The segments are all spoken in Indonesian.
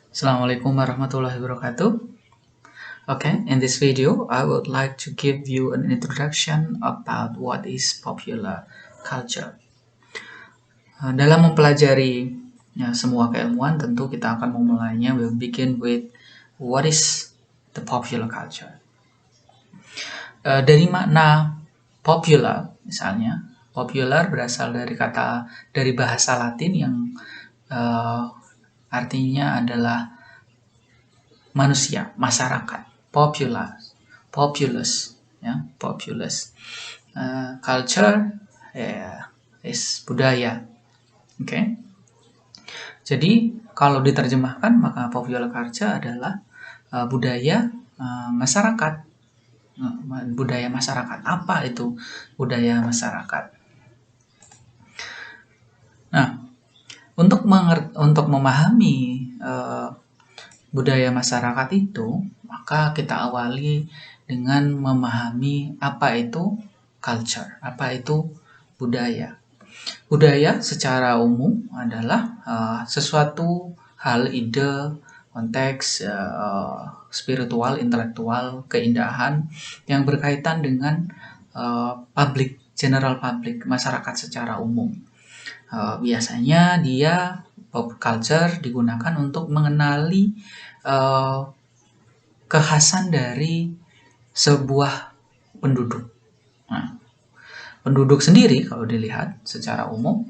Assalamualaikum warahmatullahi wabarakatuh. Okay, in this video, I would like to give you an introduction about what is popular culture. Dalam mempelajari semua keilmuan, tentu kita akan memulainya. We'll begin with what is the popular culture. Dari makna popular, misalnya, popular berasal dari bahasa Latin yang artinya adalah manusia, masyarakat, populus, ya, populus. Culture is budaya, oke. Jadi kalau diterjemahkan maka popular culture adalah budaya masyarakat. Budaya masyarakat, apa itu budaya masyarakat? Nah, untuk memahami budaya masyarakat itu, maka kita awali dengan memahami apa itu culture, apa itu budaya. Budaya secara umum adalah sesuatu hal, ide, konteks, spiritual, intelektual, keindahan yang berkaitan dengan public, general public, masyarakat secara umum. Biasanya pop culture digunakan untuk mengenali kekhasan dari sebuah penduduk. Nah, penduduk sendiri kalau dilihat secara umum,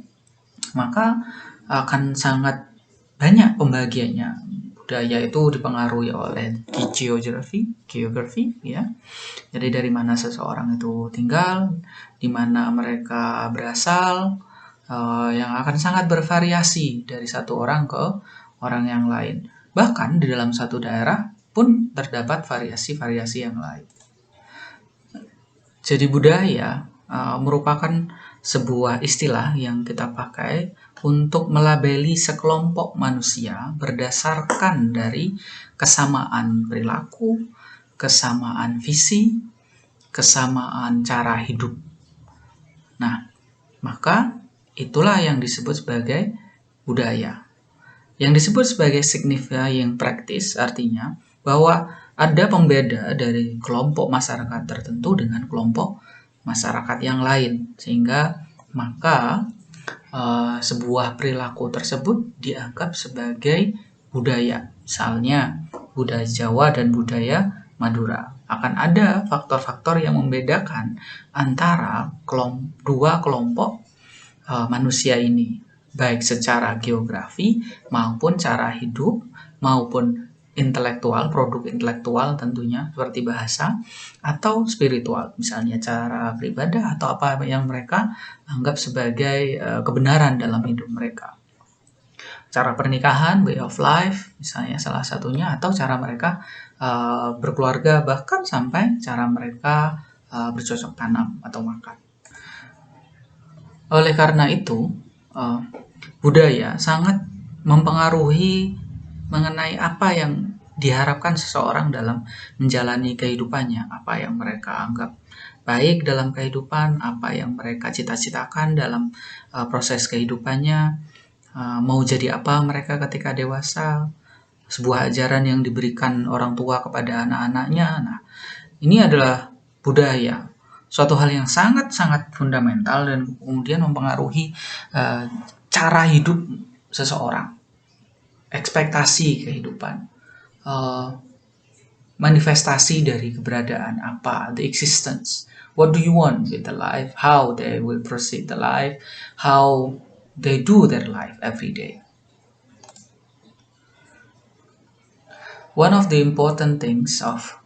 maka akan sangat banyak pembagiannya. Budaya itu dipengaruhi oleh geografi, ya. Jadi dari mana seseorang itu tinggal, di mana mereka berasal, yang akan sangat bervariasi dari satu orang ke orang yang lain. Bahkan di dalam satu daerah pun terdapat variasi-variasi yang lain. Jadi budaya merupakan sebuah istilah yang kita pakai untuk melabeli sekelompok manusia berdasarkan dari kesamaan perilaku, kesamaan visi, kesamaan cara hidup. Nah, maka itulah yang disebut sebagai budaya. Yang disebut sebagai signifying practice artinya bahwa ada pembeda dari kelompok masyarakat tertentu dengan kelompok masyarakat yang lain, sehingga maka sebuah perilaku tersebut dianggap sebagai budaya. Misalnya budaya Jawa dan budaya Madura. Akan ada faktor-faktor yang membedakan antara dua kelompok manusia ini, baik secara geografi maupun cara hidup maupun intelektual, produk intelektual tentunya seperti bahasa, atau spiritual, misalnya cara beribadah atau apa yang mereka anggap sebagai kebenaran dalam hidup mereka. Cara pernikahan, way of life, misalnya salah satunya, atau cara mereka berkeluarga, bahkan sampai cara mereka bercocok tanam atau makan. Oleh karena itu, budaya sangat mempengaruhi mengenai apa yang diharapkan seseorang dalam menjalani kehidupannya, apa yang mereka anggap baik dalam kehidupan, apa yang mereka cita-citakan dalam proses kehidupannya, mau jadi apa mereka ketika dewasa, sebuah ajaran yang diberikan orang tua kepada anak-anaknya. Nah, ini adalah budaya, suatu hal yang sangat-sangat fundamental dan kemudian mempengaruhi cara hidup seseorang, ekspektasi kehidupan, manifestasi dari keberadaan apa, the existence. What do you want with the life? How they will proceed the life? How they do their life every day? One of the important things of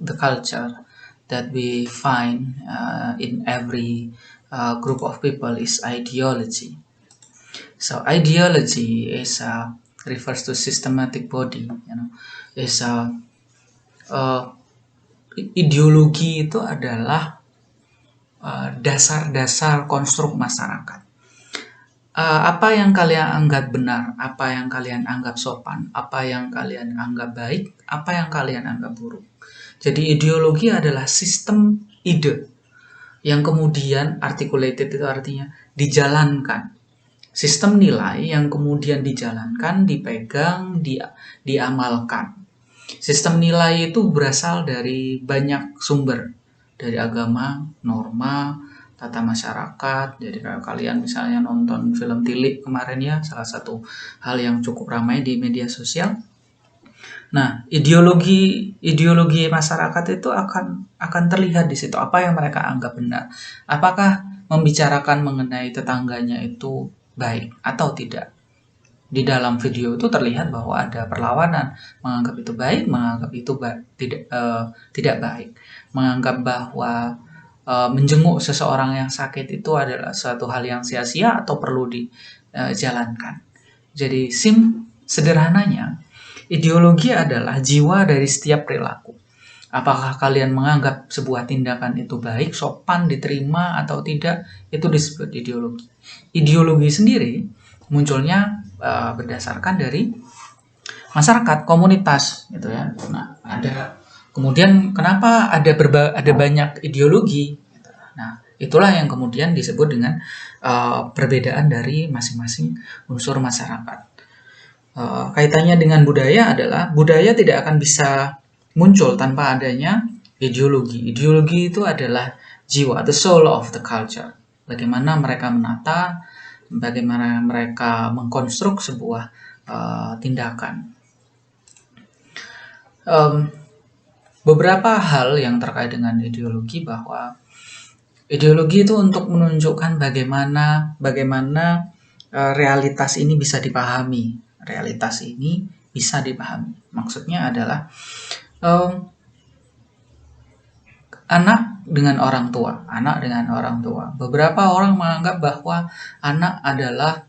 the culture that we find in every group of people is ideology. So ideology is refers to systematic body, is ideologi itu adalah dasar-dasar konstruk masyarakat. Apa yang kalian anggap benar, apa yang kalian anggap sopan, apa yang kalian anggap baik, apa yang kalian anggap buruk. Jadi ideologi adalah sistem ide yang kemudian articulated, itu artinya dijalankan sistem nilai yang kemudian dijalankan, dipegang, diamalkan. Sistem nilai itu berasal dari banyak sumber, dari agama, norma, tata masyarakat. Jadi kalau kalian misalnya nonton film Tilik kemarin ya, salah satu hal yang cukup ramai di media sosial. Nah, ideologi masyarakat itu akan terlihat di situ apa yang mereka anggap benar. Apakah membicarakan mengenai tetangganya itu baik atau tidak? Di dalam video itu terlihat bahwa ada perlawanan, menganggap itu baik, menganggap itu tidak baik, menganggap bahwa menjenguk seseorang yang sakit itu adalah suatu hal yang sia-sia atau perlu dijalankan. Jadi sederhananya, ideologi adalah jiwa dari setiap perilaku. Apakah kalian menganggap sebuah tindakan itu baik, sopan, diterima atau tidak, itu disebut ideologi. Ideologi sendiri munculnya berdasarkan dari masyarakat, komunitas gitu ya. Nah, kemudian kenapa ada banyak ideologi? Nah, itulah yang kemudian disebut dengan perbedaan dari masing-masing unsur masyarakat. Kaitannya dengan budaya adalah budaya tidak akan bisa muncul tanpa adanya ideologi. Ideologi itu adalah jiwa, the soul of the culture. Bagaimana mereka menata, bagaimana mereka mengkonstruk sebuah tindakan. Beberapa hal yang terkait dengan ideologi, bahwa ideologi itu untuk menunjukkan bagaimana realitas ini bisa dipahami. Realitas ini bisa dipahami. Maksudnya adalah anak dengan orang tua. Beberapa orang menganggap bahwa anak adalah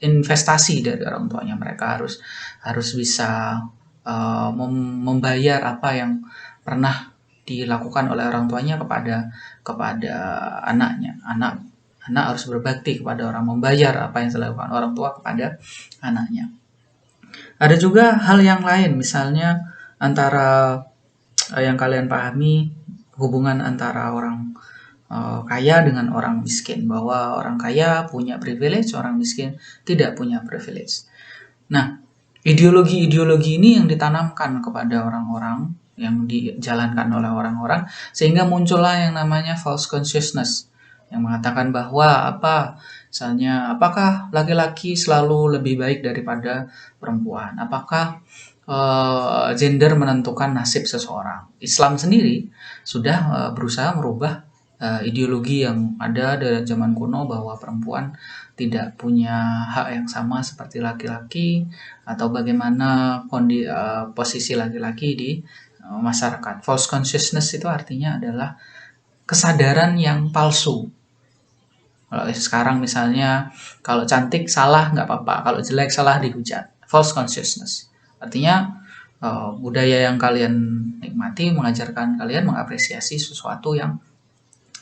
investasi dari orang tuanya. Mereka harus bisa membayar apa yang pernah dilakukan oleh orang tuanya kepada anaknya. Anak harus berbakti kepada orang, membayar apa yang dilakukan orang tua kepada anaknya. Ada juga hal yang lain, misalnya antara yang kalian pahami, hubungan antara orang kaya dengan orang miskin, bahwa orang kaya punya privilege, orang miskin tidak punya privilege. Nah, ideologi ini yang ditanamkan kepada orang-orang, yang dijalankan oleh orang-orang, sehingga muncullah yang namanya false consciousness, yang mengatakan bahwa misalnya apakah laki-laki selalu lebih baik daripada perempuan? Apakah gender menentukan nasib seseorang? Islam sendiri sudah berusaha merubah ideologi yang ada dari zaman kuno, bahwa perempuan tidak punya hak yang sama seperti laki-laki, atau bagaimana posisi laki-laki di masyarakat. False consciousness itu artinya adalah kesadaran yang palsu. Kalau sekarang misalnya, kalau cantik salah nggak apa-apa, kalau jelek salah dihujat. False consciousness. Artinya budaya yang kalian nikmati mengajarkan kalian mengapresiasi sesuatu yang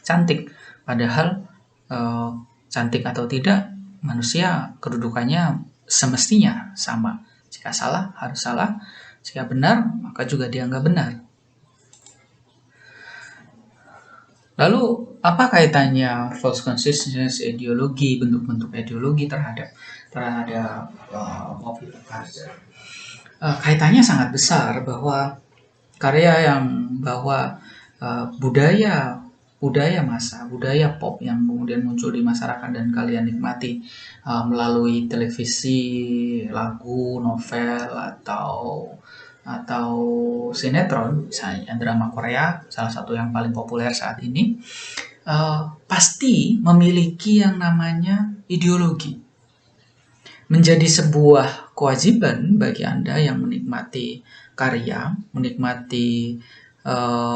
cantik. Padahal cantik atau tidak, manusia kedudukannya semestinya sama. Jika salah, harus salah. Jika benar, maka juga dianggap benar. Lalu, apa kaitannya false consciousness, ideologi, bentuk-bentuk ideologi terhadap popular culture? Kaitannya sangat besar, bahwa budaya pop yang kemudian muncul di masyarakat dan kalian nikmati melalui televisi, lagu, novel, atau sinetron, misalnya drama Korea, salah satu yang paling populer saat ini, pasti memiliki yang namanya ideologi. Menjadi sebuah kewajiban bagi Anda yang menikmati karya, menikmati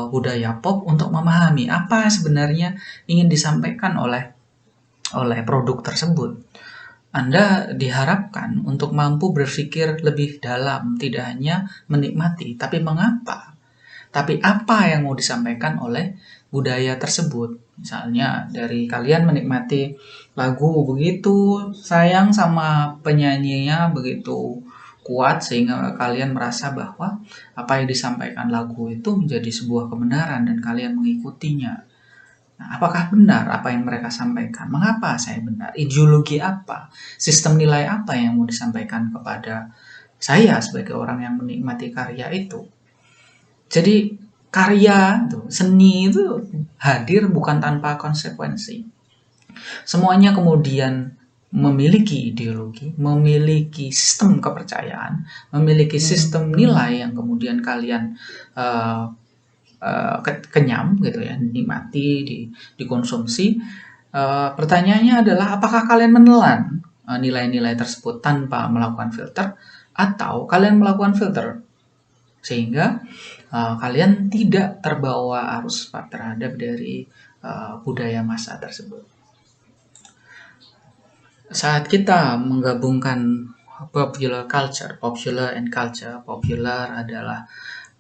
budaya pop, untuk memahami apa sebenarnya ingin disampaikan oleh produk tersebut. Anda diharapkan untuk mampu berpikir lebih dalam, tidak hanya menikmati, tapi mengapa? Tapi apa yang mau disampaikan oleh budaya tersebut? Misalnya dari kalian menikmati lagu begitu sayang sama penyanyinya, begitu kuat sehingga kalian merasa bahwa apa yang disampaikan lagu itu menjadi sebuah kebenaran dan kalian mengikutinya. Nah, apakah benar apa yang mereka sampaikan? Mengapa saya benar? Ideologi apa? Sistem nilai apa yang mau disampaikan kepada saya sebagai orang yang menikmati karya itu? Jadi karya, seni itu hadir bukan tanpa konsekuensi. Semuanya kemudian memiliki ideologi, memiliki sistem kepercayaan, memiliki sistem nilai yang kemudian kalian uh, kenyam gitu ya, dinikmati, dikonsumsi. Pertanyaannya adalah apakah kalian menelan nilai-nilai tersebut tanpa melakukan filter, atau kalian melakukan filter sehingga kalian tidak terbawa arus terhadap dari budaya massa tersebut. Saat kita menggabungkan popular culture, popular and culture, popular adalah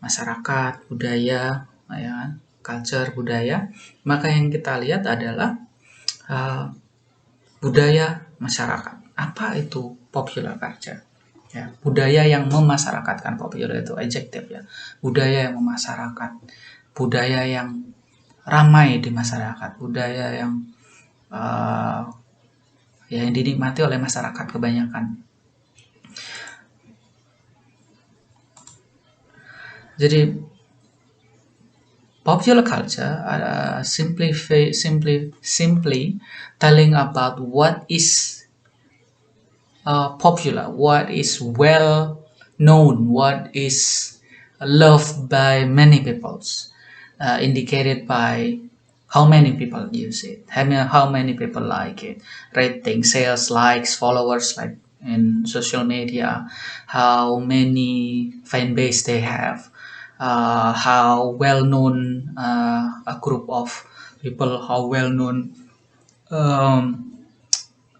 masyarakat, budaya, ya kan? Culture, budaya, maka yang kita lihat adalah budaya masyarakat. Apa itu popular culture? Ya, budaya yang memasyarakatkan, popular itu adjektif ya. Budaya yang memasyarakat, budaya yang ramai di masyarakat, budaya yang yang dinikmati oleh masyarakat kebanyakan. Jadi popular culture simply telling about what is popular, what is well known, what is loved by many peoples, indicated by how many people use it, how many people like it, rating, sales, likes, followers, like in social media, how many fan base they have, how well known a group of people, how well known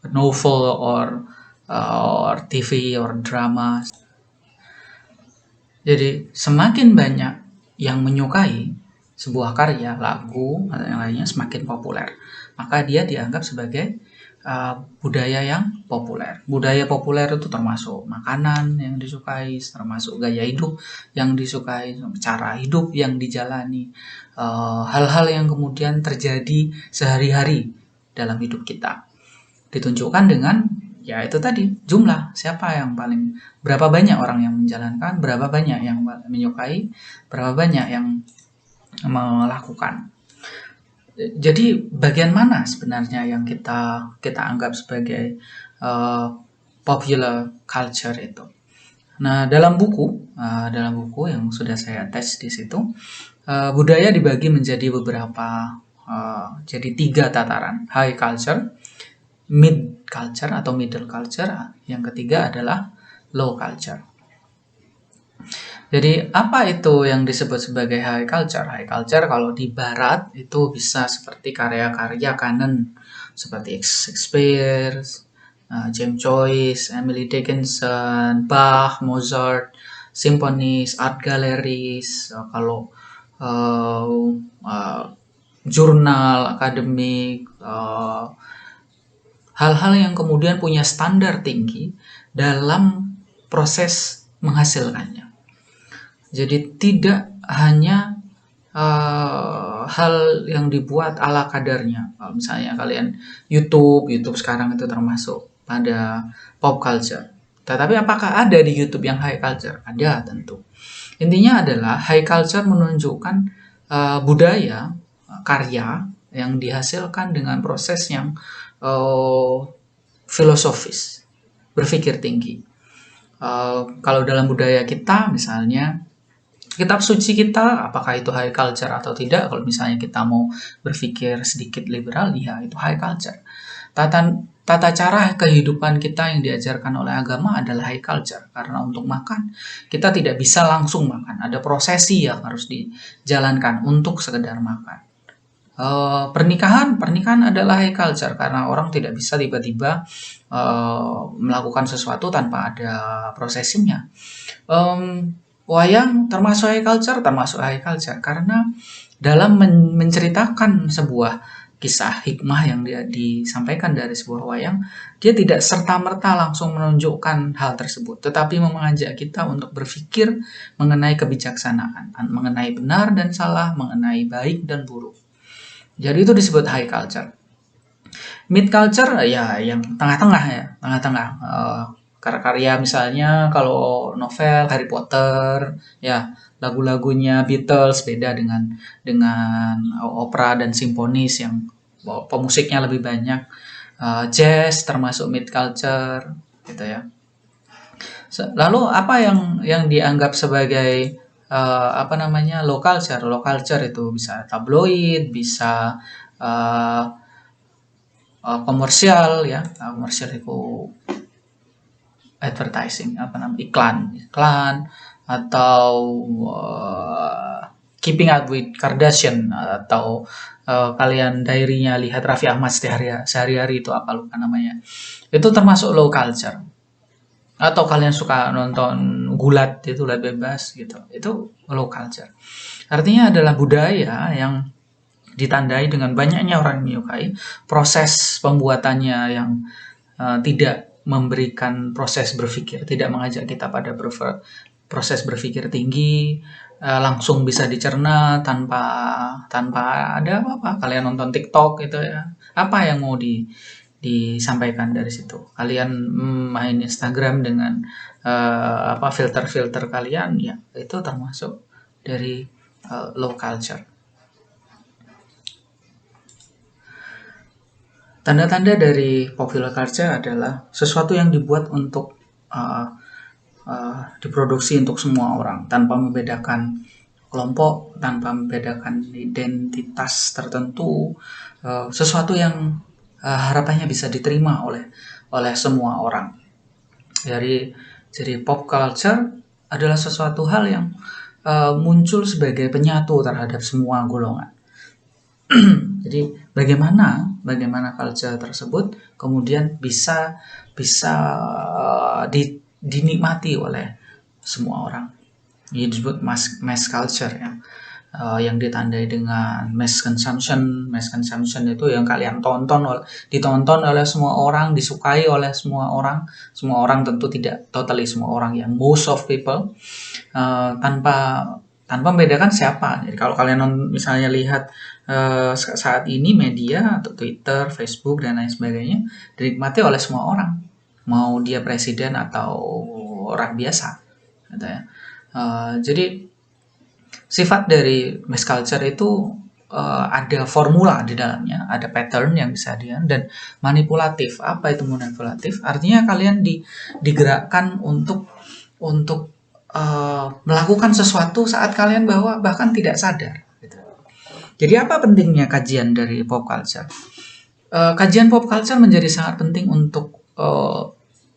novel or TV or drama. Jadi semakin banyak yang menyukai sebuah karya, lagu atau yang lainnya, semakin populer, maka dia dianggap sebagai budaya yang populer. Budaya populer itu termasuk makanan yang disukai, termasuk gaya hidup yang disukai, cara hidup yang dijalani, hal-hal yang kemudian terjadi sehari-hari dalam hidup kita. Ditunjukkan dengan ya itu tadi, jumlah, siapa yang paling, berapa banyak orang yang menjalankan, berapa banyak yang menyukai, berapa banyak yang melakukan. Jadi bagian mana sebenarnya yang kita anggap sebagai popular culture itu? Nah, dalam buku yang sudah saya tes di situ, budaya dibagi menjadi beberapa, jadi 3 tataran: high culture, mid culture atau middle culture, yang ketiga adalah low culture. Jadi apa itu yang disebut sebagai high culture? High culture kalau di barat itu bisa seperti karya-karya kanon seperti Shakespeare, James Joyce, Emily Dickinson, Bach, Mozart, symphonies, art galleries. Kalau jurnal akademik, hal-hal yang kemudian punya standar tinggi dalam proses menghasilkannya. Jadi tidak hanya hal yang dibuat ala kadarnya. Kalau misalnya kalian YouTube sekarang itu termasuk pada pop culture. Tetapi apakah ada di YouTube yang high culture? Ada tentu. Intinya adalah high culture menunjukkan budaya, karya yang dihasilkan dengan proses yang filosofis, berpikir tinggi. Kalau dalam budaya kita misalnya, kitab suci kita, apakah itu high culture atau tidak? Kalau misalnya kita mau berpikir sedikit liberal, ya itu high culture. Tata cara kehidupan kita yang diajarkan oleh agama adalah high culture. Karena untuk makan, kita tidak bisa langsung makan. Ada prosesi yang harus dijalankan untuk sekedar makan. Pernikahan adalah high culture karena orang tidak bisa tiba-tiba melakukan sesuatu tanpa ada prosesinya. Wayang termasuk high culture karena dalam menceritakan sebuah kisah hikmah yang dia disampaikan dari sebuah wayang, dia tidak serta-merta langsung menunjukkan hal tersebut, tetapi mengajak kita untuk berpikir mengenai kebijaksanaan, mengenai benar dan salah, mengenai baik dan buruk. Jadi itu disebut high culture. Mid culture ya yang tengah-tengah ya, tengah-tengah. Karya-karya misalnya kalau novel Harry Potter, ya lagu-lagunya Beatles beda dengan opera dan simfonis yang pemusiknya lebih banyak. Jazz termasuk mid culture, gitu ya. Lalu apa yang dianggap sebagai apa namanya low culture? Low culture itu bisa tabloid, bisa uh, komersial ya. Komersial itu advertising, apa namanya, iklan atau keeping up with Kardashian, atau kalian diary-nya lihat Raffi Ahmad sehari-hari itu apa lupa namanya. Itu termasuk low culture. Atau kalian suka nonton gulat itu gulat bebas gitu. Itu low culture. Artinya adalah budaya yang ditandai dengan banyaknya orang yang menyukai, proses pembuatannya yang tidak memberikan proses berpikir, tidak mengajak kita pada proses berpikir tinggi, langsung bisa dicerna tanpa ada apa-apa. Kalian nonton TikTok itu ya, apa yang mau disampaikan dari situ? Kalian main Instagram dengan apa filter-filter kalian, ya itu termasuk dari low culture. Tanda-tanda dari popular culture adalah sesuatu yang dibuat untuk diproduksi untuk semua orang tanpa membedakan kelompok, tanpa membedakan identitas tertentu, sesuatu yang harapannya bisa diterima oleh semua orang. Jadi pop culture adalah sesuatu hal yang muncul sebagai penyatu terhadap semua golongan. Jadi bagaimana culture tersebut kemudian bisa dinikmati oleh semua orang. Ini disebut mass culture ya. Yang ditandai dengan mass consumption. Mass consumption itu yang kalian ditonton oleh semua orang, disukai oleh semua orang. Semua orang tentu tidak totally semua orang, yang most of people, tanpa membedakan siapa. Jadi kalau kalian misalnya lihat saat ini media atau Twitter, Facebook dan lain sebagainya dinikmati oleh semua orang, mau dia presiden atau orang biasa, gitu ya. Jadi sifat dari mass culture itu ada formula di dalamnya, ada pattern yang bisa dan manipulatif. Apa itu manipulatif? Artinya kalian digerakkan untuk melakukan sesuatu saat kalian bahkan tidak sadar. Gitu. Jadi apa pentingnya kajian dari pop culture? Kajian pop culture menjadi sangat penting untuk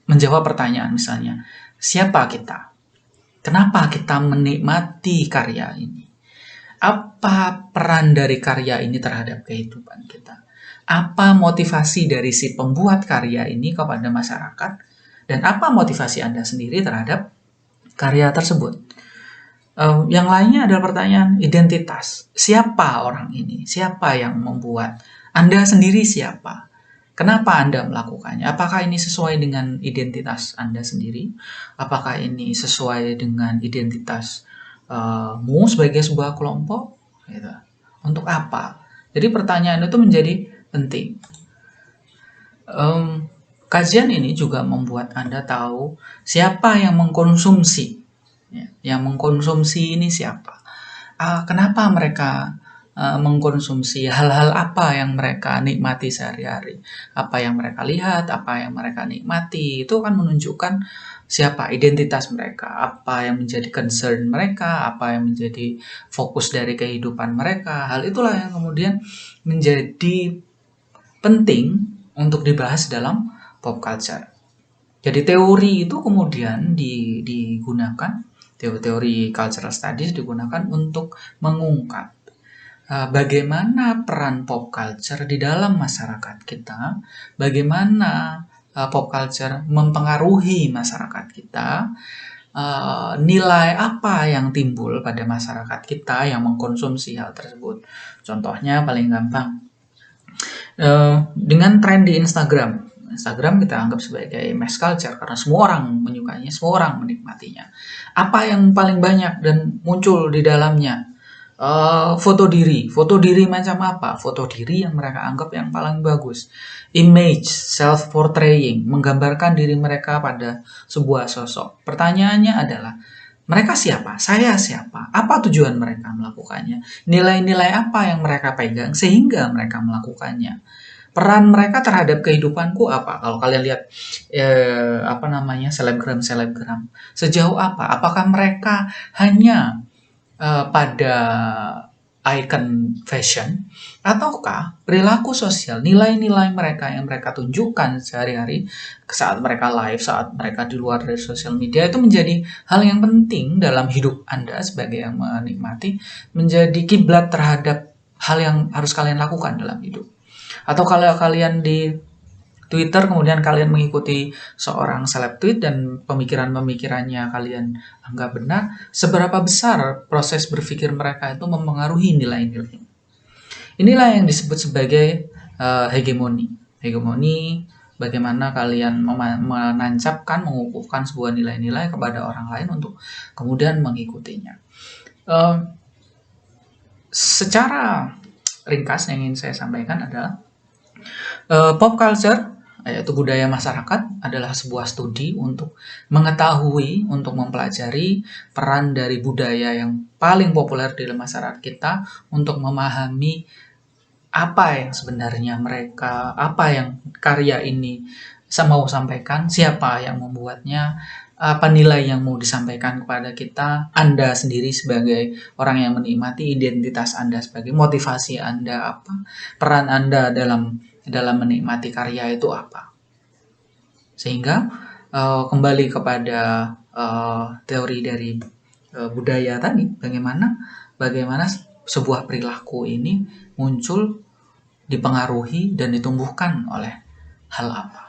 menjawab pertanyaan misalnya, siapa kita? Kenapa kita menikmati karya ini? Apa peran dari karya ini terhadap kehidupan kita? Apa motivasi dari si pembuat karya ini kepada masyarakat? Dan apa motivasi Anda sendiri terhadap karya tersebut? Yang lainnya adalah pertanyaan identitas. Siapa orang ini? Siapa yang membuat? Anda sendiri siapa? Kenapa Anda melakukannya? Apakah ini sesuai dengan identitas Anda sendiri? Apakah ini sesuai dengan identitas mu sebagai sebuah kelompok? Gitu. Untuk apa? Jadi pertanyaan itu menjadi penting. Kajian ini juga membuat Anda tahu siapa yang mengkonsumsi. Yang mengkonsumsi ini siapa? Kenapa mereka mengkonsumsi, hal-hal apa yang mereka nikmati sehari-hari, apa yang mereka lihat, apa yang mereka nikmati, itu kan menunjukkan siapa identitas mereka, apa yang menjadi concern mereka, apa yang menjadi fokus dari kehidupan mereka. Hal itulah yang kemudian menjadi penting untuk dibahas dalam pop culture. Jadi teori itu kemudian digunakan, teori cultural studies digunakan untuk mengungkap bagaimana peran pop culture di dalam masyarakat kita, bagaimana pop culture mempengaruhi masyarakat kita, nilai apa yang timbul pada masyarakat kita yang mengkonsumsi hal tersebut. Contohnya paling gampang, dengan tren di Instagram. Instagram kita anggap sebagai mass culture karena semua orang menyukainya, semua orang menikmatinya. Apa yang paling banyak dan muncul di dalamnya? Foto diri macam apa? Foto diri yang mereka anggap yang paling bagus. Image, self-portraying, menggambarkan diri mereka pada sebuah sosok. Pertanyaannya adalah, mereka siapa? Saya siapa? Apa tujuan mereka melakukannya? Nilai-nilai apa yang mereka pegang sehingga mereka melakukannya? Peran mereka terhadap kehidupanku apa? Kalau kalian lihat selebgram, sejauh apa? Apakah mereka hanya pada icon fashion, ataukah perilaku sosial, nilai-nilai mereka yang mereka tunjukkan sehari-hari saat mereka live, saat mereka di luar dari sosial media itu menjadi hal yang penting dalam hidup Anda sebagai yang menikmati, menjadi kiblat terhadap hal yang harus kalian lakukan dalam hidup. Atau kalau kalian di Twitter kemudian kalian mengikuti seorang seleb tweet dan pemikiran-pemikirannya kalian anggap benar, seberapa besar proses berpikir mereka itu mempengaruhi nilai-nilai. Inilah yang disebut sebagai hegemoni. Hegemoni, bagaimana kalian menancapkan, mengukuhkan sebuah nilai-nilai kepada orang lain untuk kemudian mengikutinya. Secara ringkas yang ingin saya sampaikan adalah pop culture, yaitu budaya masyarakat, adalah sebuah studi untuk mengetahui, untuk mempelajari peran dari budaya yang paling populer di dalam masyarakat kita untuk memahami apa yang sebenarnya mereka, apa yang karya ini mau sampaikan, siapa yang membuatnya, apa nilai yang mau disampaikan kepada kita, Anda sendiri sebagai orang yang menikmati, identitas Anda sebagai motivasi Anda apa, peran Anda dalam menikmati karya itu apa. Sehingga kembali kepada teori dari budaya tadi, bagaimana sebuah perilaku ini muncul, dipengaruhi dan ditumbuhkan oleh hal apa.